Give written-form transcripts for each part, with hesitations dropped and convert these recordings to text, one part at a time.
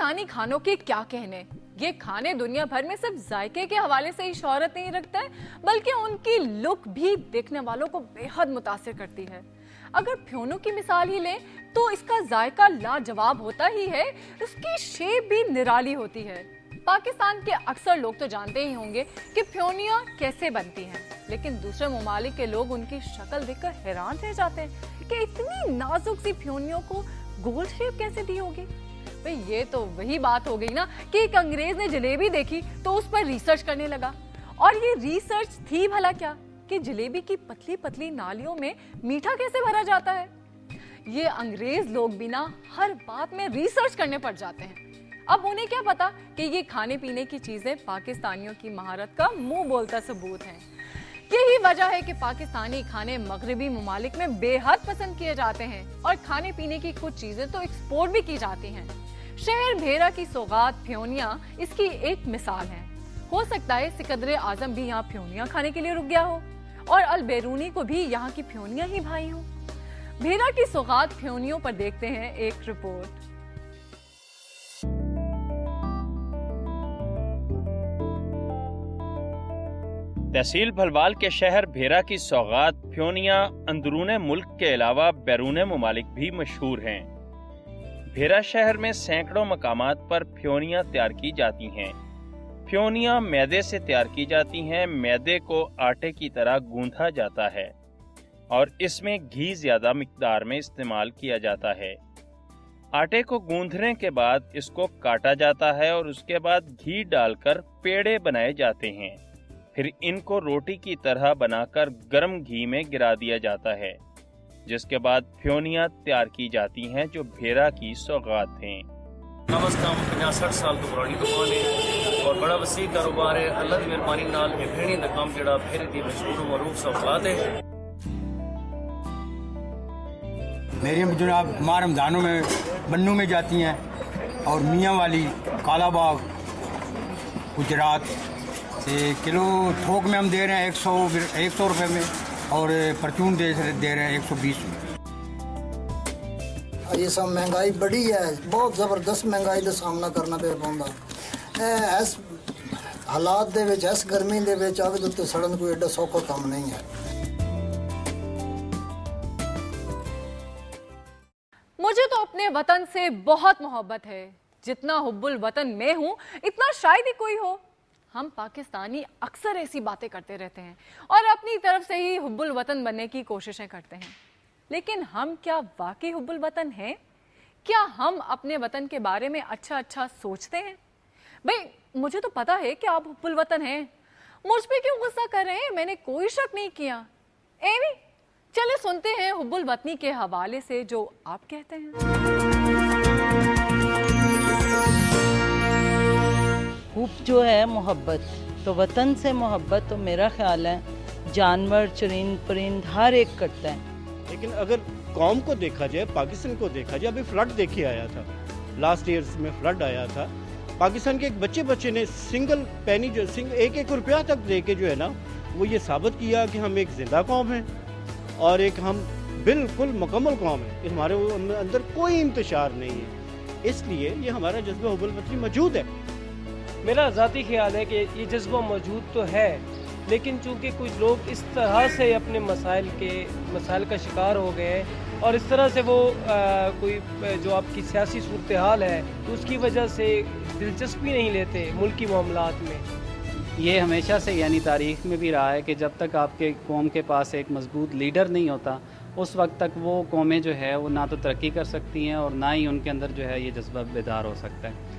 पाकिस्तानी खानों के क्या कहने। ये खाने दुनिया भर में सिर्फ जायके के हवाले से ही शोहरत नहीं रखता है, बल्कि उनकी लुक भी देखने वालों को बेहद मुतासिर करती है। अगर फ्योनों की मिसाल ही लें तो इसका जायका लाजवाब होता ही है, उसकी शेप भी निराली होती है। पाकिस्तान के अक्सर लोग तो जानते ही होंगे कि फ्योनियां कैसे बनती हैं, लेकिन दूसरे ममालिक के लोग उनकी शक्ल देखकर हैरान रह जाते हैं कि इतनी नाजुक सी फ्योनियों को गोल शेप कैसे दी होगी। भाई ये तो वही बात हो गई ना कि एक अंग्रेज ने जलेबी देखी तो उस पर रिसर्च करने लगा, और ये रिसर्च थी भला क्या कि जलेबी की पतली पतली नालियों में मीठा कैसे भरा जाता है। ये अंग्रेज लोग भी ना हर बात में रिसर्च करने पड़ जाते हैं। अब उन्हें क्या पता कि ये खाने पीने की चीजें पाकिस्तानियों की महारत का मुंह बोलता सबूत हैं। यही वजह है कि पाकिस्तानी खाने मगरबी ममालिक में बेहद पसंद किए जाते हैं, और खाने पीने की कुछ चीजें तो एक्सपोर्ट भी की जाती हैं। शहर भेरा की सौगात फ्योनिया इसकी एक मिसाल है। हो सकता है सिकंदर आजम भी यहाँ फ्योनिया खाने के लिए रुक गया हो, और अल बैरूनी को भी यहाँ की फ्योनिया ही भाई हो। भेरा की सौगात फ्योनियों पर देखते हैं एक रिपोर्ट। तहसील भलवाल के शहर भेरा की सौगात फ्योनिया अंदरूने मुल्क के अलावा बैरून ममालिक भी मशहूर हैं। भेरा शहर में सैकड़ों मकामात पर फ्योनिया तैयार की जाती हैं। फ्योनिया मैदे से तैयार की जाती हैं। मैदे को आटे की तरह गूंथा जाता है और इसमें घी ज्यादा मिकदार में इस्तेमाल किया जाता है। आटे को गूंथने के बाद इसको काटा जाता है और उसके बाद घी डालकर पेड़े बनाए जाते हैं। फिर इनको रोटी की तरह बनाकर गर्म घी में गिरा दिया जाता है, जिसके बाद फ्योनिया तैयार की जाती हैं जो भेरा की सौगात हैं। कम अज कम 50-60 साल तो पुरानी दुकान है और बड़ा वसी कारोबार है। अल्लाह की मेहरबानी नाल भेड़ी दा काम जेड़ा भेरे दी मशहूर मरूफ सौगात है। मेरी जनाब माह रमजानों में बन्नू में जाती हैं, और मियाँ वाली कालाबाग गुजरात से किलो थोक में हम दे रहे हैं 100 रुपये में, और परचून दे रहे हैं 120 में। ये सब महंगाई बड़ी है, बहुत ज़बरदस्त महंगाई का सामना करना पे पाਉਂਦਾ। इस हालात दे विच, इस गर्मी दे विच अग दे उत्ते सड़न कोई एडा सौखा काम नहीं है। मुझे तो अपने वतन से बहुत मोहब्बत है। जितना हुब्बुल वतन मैं हूँ, इतना शायद ही कोई हो। हम पाकिस्तानी अक्सर ऐसी बातें करते रहते हैं और अपनी तरफ से ही हुब्बुल वतन बनने की कोशिशें करते हैं, लेकिन हम क्या वाकई हुब्बुल वतन हैं? क्या हम अपने वतन के बारे में अच्छा अच्छा सोचते हैं? भाई मुझे तो पता है कि आप हुब्बुल वतन हैं, मुझ पे क्यों गुस्सा कर रहे हैं? मैंने कोई शक नहीं किया। एवी चले सुनते हैं हुब्बुल वतनी के हवाले से जो आप कहते हैं। हुब जो है मोहब्बत, तो वतन से मोहब्बत तो मेरा ख्याल है जानवर चुरिंद परिंद हर एक करता है। लेकिन अगर कौम को देखा जाए, पाकिस्तान को देखा जाए, अभी फ्लड देखे आया था, लास्ट ईयर्स में फ्लड आया था। पाकिस्तान के एक बच्चे ने सिंगल पैनी जो एक रुपया तक दे के जो है ना, वो ये साबित किया कि हम एक जिंदा कौम है और एक हम बिल्कुल मुकम्मल कौम है। हमारे अंदर कोई इंतशार नहीं है, इसलिए ये हमारा जज्बा हुब्बुल वतनी मौजूद है। मेरा ज़ाती ख्याल है कि ये जज्बा मौजूद तो है, लेकिन चूंकि कुछ लोग इस तरह से अपने मसाइल का शिकार हो गए हैं और इस तरह से वो कोई जो आपकी सियासी सूरत हाल है तो उसकी वजह से दिलचस्पी नहीं लेते मुल्की मामलात में। ये हमेशा से यानी तारीख़ में भी रहा है कि जब तक आपके कौम के पास एक मजबूत लीडर नहीं होता, उस वक्त तक वो कौमें जो है वो ना तो तरक्की कर सकती हैं और ना ही उनके अंदर जो है ये जज्बा बेदार हो सकता है।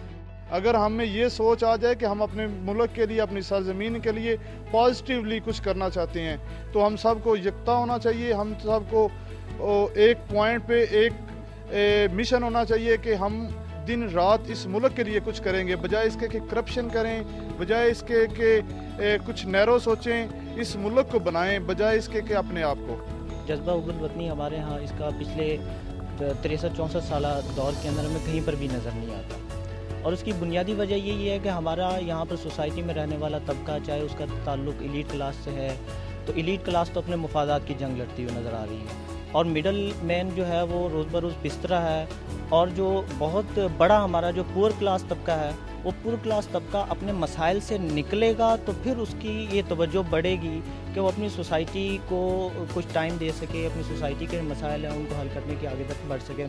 अगर हमें ये सोच आ जाए कि हम अपने मुल्क के लिए, अपनी सरजमीन के लिए पॉजिटिवली कुछ करना चाहते हैं, तो हम सबको यकता होना चाहिए। हम सबको एक पॉइंट पे एक मिशन होना चाहिए कि हम दिन रात इस मुल्क के लिए कुछ करेंगे, बजाय इसके कि करप्शन करें, बजाय इसके कि कुछ नैरो सोचें, इस मुल्क को बनाएं बजाय इसके कि अपने आप को। जज्बा हुब्बुल वतनी हमारे यहाँ इसका पिछले 63-64 साल दौर के अंदर हमें कहीं पर भी नज़र नहीं आता, और उसकी बुनियादी वजह यही है कि हमारा यहाँ पर सोसाइटी में रहने वाला तबका, चाहे उसका ताल्लुक एलीट क्लास से है, तो एलीट क्लास तो अपने मुफादात की जंग लड़ती हुई नज़र आ रही है, और मिडल मैन जो है वो रोज़ बरोज़ बिस्तरा है और जो बहुत बड़ा हमारा जो पुअर क्लास तबका है, वो पुअर क्लास तबका अपने मसाइल से निकलेगा तो फिर उसकी ये तवज्जो बढ़ेगी कि वो अपनी सोसाइटी को कुछ टाइम दे सके, अपनी सोसाइटी के मसाइल हैं उनको हल करने की आगे तक बढ़ सके।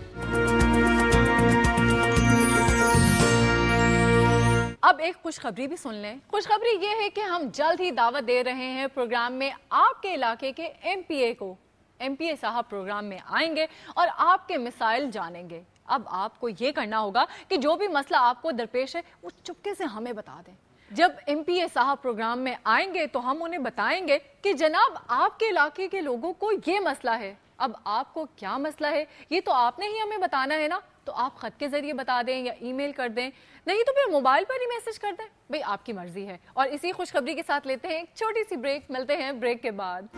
अब एक खुशखबरी भी सुन लें। खुशखबरी ये है कि हम जल्द ही दावत दे रहे हैं प्रोग्राम में आपके इलाके के एमपीए को। एमपीए साहब प्रोग्राम में आएंगे और आपके मिसाइल जानेंगे। अब आपको ये करना होगा कि जो भी मसला आपको दरपेश है वो चुपके से हमें बता दें। जब एमपीए साहब प्रोग्राम में आएंगे तो हम उन्हें बताएंगे कि जनाब आपके इलाके के लोगों को ये मसला है। अब आपको क्या मसला है ये तो आपने ही हमें बताना है ना, तो आप खत के जरिए बता दें या ईमेल कर दें, नहीं तो फिर मोबाइल पर ही मैसेज कर दें, भाई आपकी मर्जी है। और इसी खुशखबरी के साथ लेते हैं एक छोटी सी ब्रेक, मिलते हैं ब्रेक के बाद।